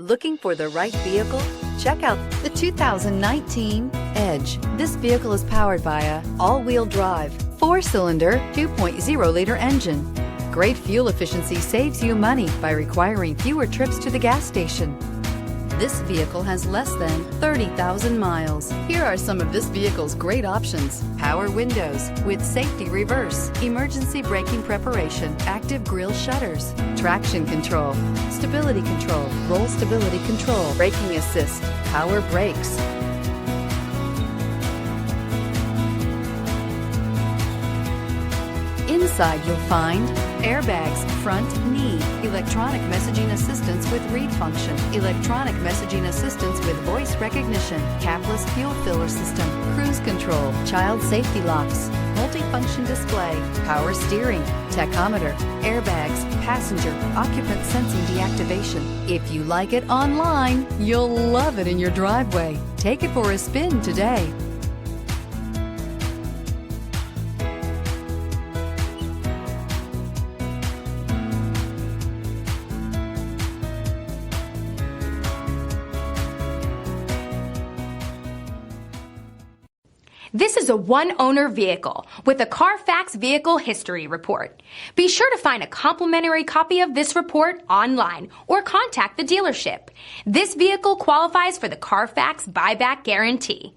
Looking for the right vehicle? Check out the 2019 Edge. This vehicle is powered by a all-wheel drive, 4-cylinder, 2.0-liter engine. Great fuel efficiency saves you money by requiring fewer trips to the gas station. This vehicle has less than 30,000 miles. Here are some of this vehicle's great options: power windows with safety reverse, emergency braking preparation, active grille shutters, traction control, stability control, roll stability control, braking assist, power brakes. Inside you'll find airbags, front knee, electronic messaging assistance with read function, electronic messaging assistance with voice recognition, capless fuel filler system, cruise control, child safety locks, multifunction display, power steering, tachometer, airbags, passenger, occupant sensing deactivation. If you like it online, you'll love it in your driveway. Take it for a spin today. This is a one-owner vehicle with a CARFAX Vehicle History Report. Be sure to find a complimentary copy of this report online or contact the dealership. This vehicle qualifies for the CARFAX Buyback Guarantee.